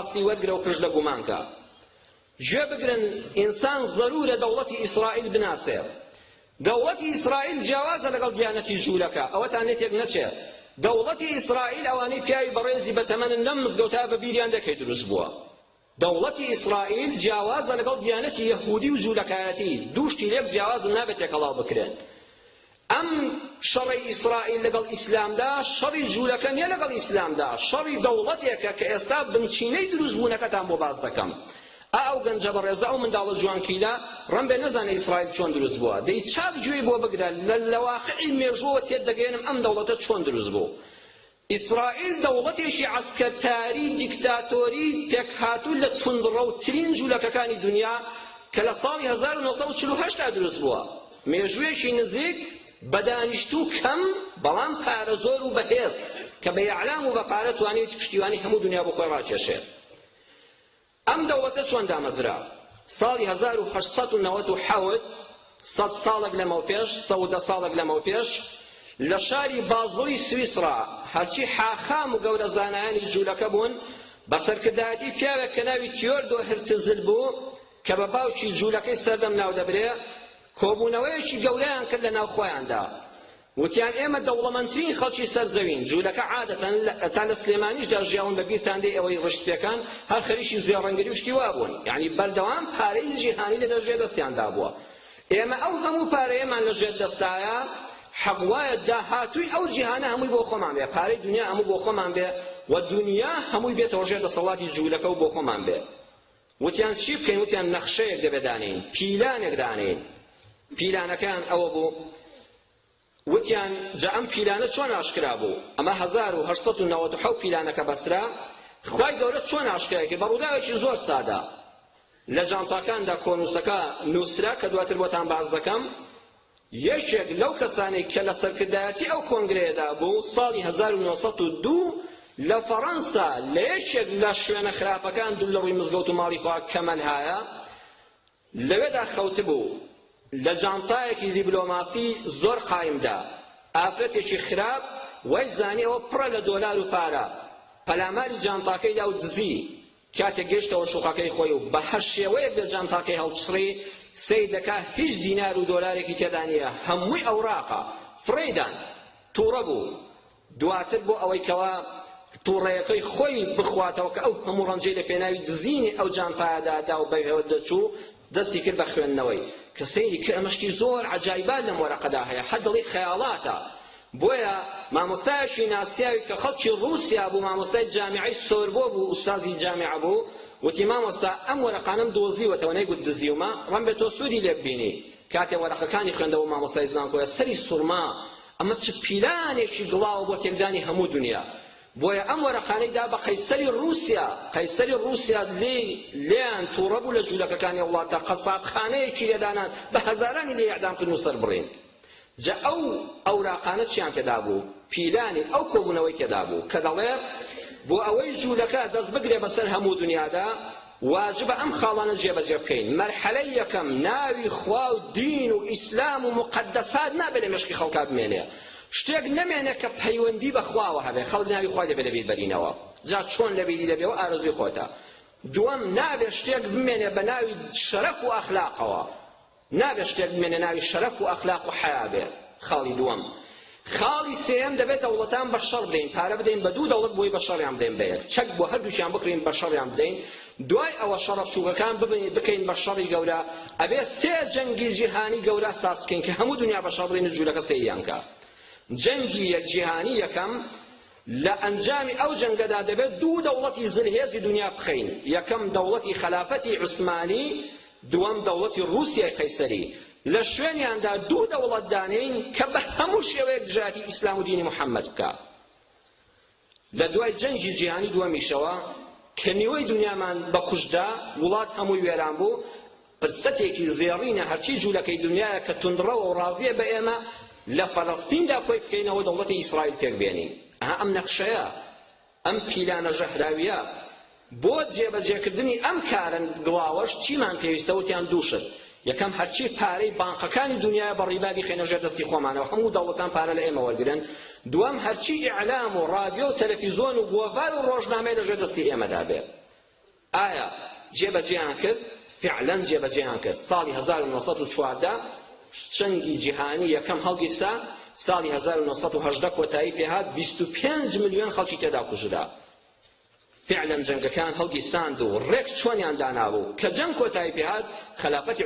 ڕاستی وەرگرە و پشت لە گومانکە. گوێ بگرن ئینسان ضرورە دەوڵەتی ئیسرائیل بناسێ. دەوڵەتی ئیسرائیل جیاوازە لەگەڵ دیانەتی جوولەکە، ئەوەتان لێتێک نەچێت. دەوڵەتی ئیسرائیل ئەوانەی پیاوی بەڕێزی بەتەمەنن لەم مزگەوتا بە بیریان دەکەی دروست بووە. دەوڵەتی ئیسرائیل جیاوازە لەگەڵ دیانەتی یەهودی و جوولەکایەتی، دووشتی لێک جیاوازن نابێت تێکەڵاو بکرێن. ئەم شەڕی ئیسرائیل لەگەڵ ئیسلامدا شەڕی جوولەکە نیە لەگەڵ ئیسلامدا، شەڕی دەوڵەتێکە کە ئێستا بنچینەی دروست بوونەکەتان بۆ باز دەکەم. ئەو گەنجە بەڕێزە ئەو منداڵە جوانکیلا ڕەن بێ نەزانێ ئیسرائیل چۆن دروست بووە، دەی چاک گوێی بۆ بگرە لە واقعی مێژووە تێت دەگەێنم ئەم دەوڵەتە چۆن دروست بوو. ئیسرائیل دەوڵەتێکی عەسکەرتاری دیکتاتۆری پێکهاتوو لە توندڕەوترین جوولەکەکانی دنیا کە لە ساڵی 1948 دروست بووە. مێژوویەکی نزیک بە دانیشتوو کەم بەڵام پارە زۆر و بەهێز کە بە یەعلام و بە پارە توانێتی پشتیوانی هەموو دنیا بۆ خۆی ڕاکێشێت. ئەم دەوڵەتە چۆن دامەزرا؟ ساڵی 1897 سەد ساڵێک لەمەو پێش، 110 ساڵێک لەمەو پێش لە شاری بازڵی سویسرا هەرچی حاخام و گەورە زانایانی جوولەکە بوون بە سەرکردایەتی پیاوێک کە ناوی تیۆردۆ هرتزل بوو کە بە باوکی جوولەکەی سەردەم ناو دەبرێ، کۆبوونەوەیەکی گەورەیان کرد لە ناو خۆیاندا. وتیان ئێمە دەوڵەمەندترین خەڵکی سەرزەوین. جوولەکە عادەتەن تا لە سلێمانیشدا ژیاون بە بیرتان دێ ئەوەی ڕشتپێکان هەر خەریکی زێڕەنگەری و شتی وا بوون، یعنی بەردەوام پارەی جیهانی لە دەژێ دەستیاندا بووە. ئێمە ئەو هەموو پارەیەمان لە ژێر دەستایە حەقوایە داهاتووی ئەو جیهانە هەمووی بۆ خۆمان بێ، پارەی دنیا هەموو بۆ خۆمان بێ و دنیا هەمووی بێتەوە ژێر دەسەڵاتی جوولەکە و بۆ خۆمان بێ. وتیان چی بکەین؟ وتیان نەخشەیەک دەبێ دانین، پیلانێک دانین. پیلانەکان ئەوە بوو، وتیان جا ئەم پیلانە چۆن ئاشکرا بوو؟ ئەمە 1897 پیلانەکە بەسرا. خوای گەورە چۆن ئاشکرایەکە؟ بە ڕووداوێکی زۆر سادە لە جانتاکاندا کۆنووسەکە نووسرا کە دواتر بۆتان باز دەکەم. یەکێک لەو کەسانێک کە لە سەرکردایەتی ئەو کۆنگرەیەدا بوو ساڵی 1902 لە فەڕەنسا لە یەکێک لە شوێنە خراپەکان دوو لە ڕووی مزگەوت و ماڵی خوا کەمەلهایە لەوێدا خەوت بوو، لە جانتایەکی دیبلۆماسی زۆر قایمدا ئافرەتێکی خراپ وای زانی ئەوە پڕە لە دۆلار و پارە، پەلاماری جانتاکەیدا و دزی کاتێک گەیشتەوە شوقەکەی خۆی و بە هەر شێوەیەک لە جانتاکەی هەڵبسڕی سەی دەکا هیچ دینار و دۆلارێکی تێدا نییە، هەمووی ئەوراقە فڕێدان تووڕە بوو. دواتر بۆ ئەوەی کەوا تووڕەیەکەی خۆی بخواتەوە کە ئەو هەموو ڕەنجەی لە پێناوی دزینی ئەو جانتایەدادا و بەهێوە دەچوو دەستی کرد بە خوێندنەوەی کە سەیری کرد ئەمەشتی زۆر عەجایبات لەم وەرەقەدا هەیە، هەر دڵی خەیاڵاتە. بۆیە مامۆستایەکی ناسیاوی کە خەڵکی ڕووسیا بوو، مامۆستای جامیعەی سۆربۆ بوو، ئوستازی جامیعە بوو، وتی مامۆستا ئەم وەرەقانەم دۆزیوەتەوە نەیگوت دزیومە، ڕەن بێت تۆ سوودی لێ ببینی. کاتێ وەرەقەکانی خوێندەوە مامۆستای زانکۆیە سەری سوورما، ئەمە چ پیلانێکی گڵاو بۆ تێکدانی هەموو دنیا. بۆیە ئەم وەرەقانەیدا بە قەیسەری رووسیا لێیان تووڕە بوو لە جوولەکەکانی وڵاتە، قەسابخانەیەکی لێدانان بە هەزارانی لێ ئیعدام کردن و سەربڕین. جا ئەو ئەوراقانە چیان تێدا بوو؟ پیلانی ئەو کۆبوونەوەی تێدا بوو کە دەڵێ بۆ ئەوەی جوولەکە دەست بگرێ بەسەر هەموو دنیادا واجبە ئەم خاڵانە جێبەجێ بکەین. مەرحەلەی یەکەم ناوی خوا و دین و ئیسلام و مقەدەسات نابێت لە مێشکی خەڵکا بمێنێ، شتێک نەمێنێ کە پەیوەندی بە خواوە هەبێ، خەڵک ناوی خوای دەبێت لەبیر بەرینەوە، جا چۆن لەبیری دەبێەوە ئارەزوی خۆتە. دووەم نابێت شتێک بمێنێ بە ناوی شەرەف و ئەخلاقەوە، نابێت شتێک بمێنێ ناوی شەرەف و ئەخلاق و حەیا بێ. خاڵی دووەم. خاڵی سێم دەبێت دەوڵەتان بە شەڕ بدەین، پارە بدەین بە دوو دەوڵەت بۆی بە شەڕیان بدەین بەیەک، چەک بۆ هەردووچیان بکڕین بە شەڕیان بدەین. دوای ئەوە شەڕە بچووکەکان بکەین بە شەڕی گەورە، ئەبێ سێ جەنگی جیهانی گەورە ساز بکەین کە هەموو دنیا بە شەڕ بڵێن و جوولەکە سێیان کە. جەنگی یەک جیهانی یەکەم لە ئەنجامی ئەو جەنگەدا دەبێت دوو دەوڵەتی زلهێزی دنیا بخەین، یەکەم دەوڵەتی خەلافەتی عوسمانی، دووەم دەوڵەتی رووسیای قەیسەری. لە شوێنیاندا دوو دەوڵەت دانین کە بە هەموو شێوەیەک دژاتی ئیسلام و دینی محەممەد بکە. لە دوای جەنگی جیهانی دووەمیشەوە کە نیوەی دنیامان بە کوژدا وڵات هەمووی وێران بوو، پرسەتێکی زێڕینە هەرچی جوولەکەی دنیایە کە توندڕەوە و ڕازیە بە ئێمە لە فەڵەستیندا کۆی بکەینەوە دەوڵەتی ئیسرائیل پێک بێنین. ئەم نەخشەیە، ئەم پیلانە ژەهراویە بۆ جێبەجێکردنی ئەم کارن گڵاوەش چیمان پێویستە؟ وتیان دووشت. یەکەم هەرچی پارەی بانقەکانی دنیا بە ڕیبابی خێنە ژێر دەستی خۆمانەوە، هەموو دەوڵەتان پارە لە ئێمە وەرگرن. دووەم هەرچی ئیعلام و رادیۆ و تەلەڤیزۆن و گۆڤار و ڕۆژنامەی لە ژێر دەستی ئێمەدا بێ. ئایا جێبەجێیان کرد؟ فعلا جێبەجێیان کرد. ساڵی 1914 چەنگی جیهانی یەکەم هەڵگیرسا، ساڵی 1970 کۆتایی پێهات 25 ملیۆن خەڵکی تێدا کوژرا. فعلا جەنگەکان هەڵگیرساند و ڕێک چۆنیان دانابوو کە جەنگ کۆتایی پێهات خلافەتی